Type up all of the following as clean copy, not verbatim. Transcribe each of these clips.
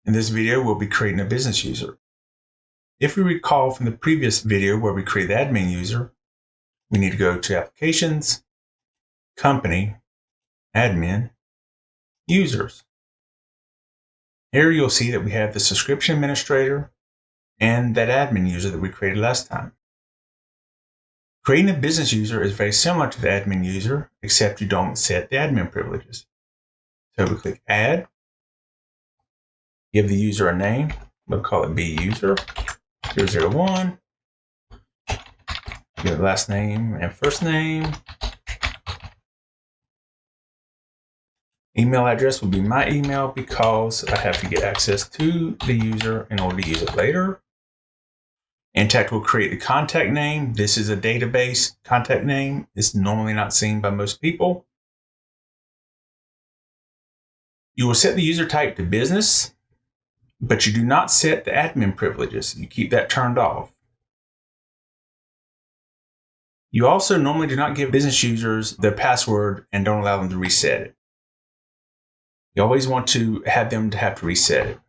In this video, we'll be creating a business user. If we recall from the previous video where we created the admin user, we need to go to Applications, Company, Admin, Users. Here you'll see that we have the subscription administrator and that admin user that we created last time. Creating a business user is very similar to the admin user, except you don't set the admin privileges. So we click Add, give the user a name, we'll call it buser 001, give it last name and first name. Email address will be my email because I have to get access to the user in order to use it later. Intacct will create the contact name. This is a database contact name. It's normally not seen by most people. You will set the user type to business, but you do not set the admin privileges. You keep that turned off. You also normally do not give business users their password and don't allow them to reset it. You always want to have them to have to reset it.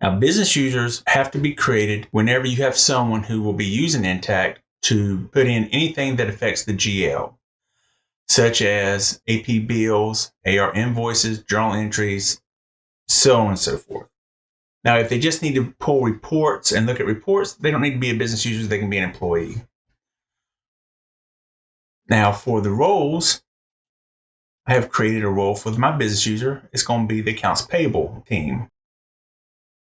Now, business users have to be created whenever you have someone who will be using Intacct to put in anything that affects the GL, such as AP bills, AR invoices, journal entries, so on and so forth. Now, if they just need to pull reports and look at reports, they don't need to be a business user, they can be an employee. Now, for the roles, I have created a role for my business user. It's going to be the accounts payable team.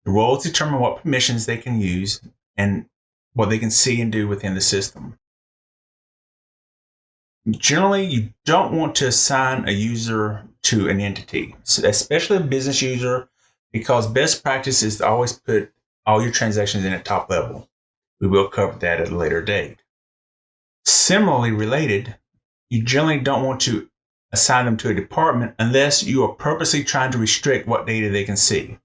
The roles determine what permissions they can use and what they can see and do within the system. Generally, you don't want to assign a user to an entity, especially a business user, because best practice is to always put all your transactions in at top level. We will cover that at a later date. Similarly related, you generally don't want to assign them to a department unless you are purposely trying to restrict what data they can see.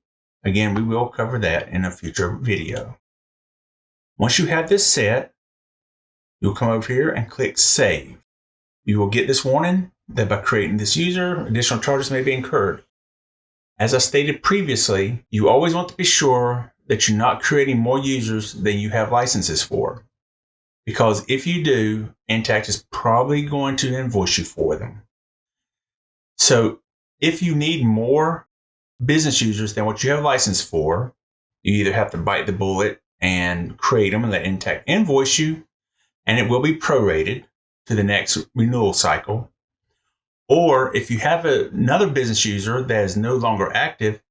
Again, we will cover that in a future video. Once you have this set, you'll come over here and click Save. You will get this warning that by creating this user, additional charges may be incurred. As I stated previously, you always want to be sure that you're not creating more users than you have licenses for. Because if you do, Intacct is probably going to invoice you for them. So if you need more business users than what you have license for, you either have to bite the bullet and create them and let Intacct invoice you, and it will be prorated to the next renewal cycle. Or if you have another business user that is no longer active,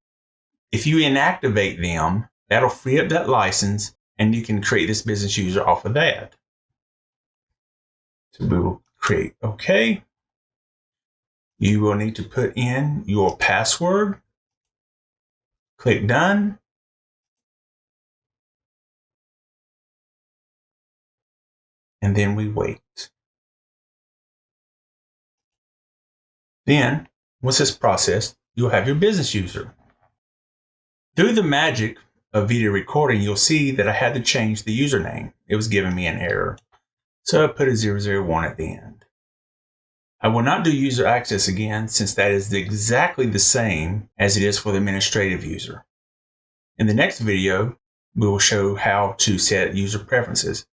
if you inactivate them, that'll free up that license and you can create this business user off of that. So we will create OK. You will need to put in your password. Click Done. And then we wait. Then, once it's processed, you'll have your business user. Through the magic of video recording, you'll see that I had to change the username. It was giving me an error. So I put a 001 at the end. I will not do user access again since that is exactly the same as it is for the administrative user. In the next video, we will show how to set user preferences.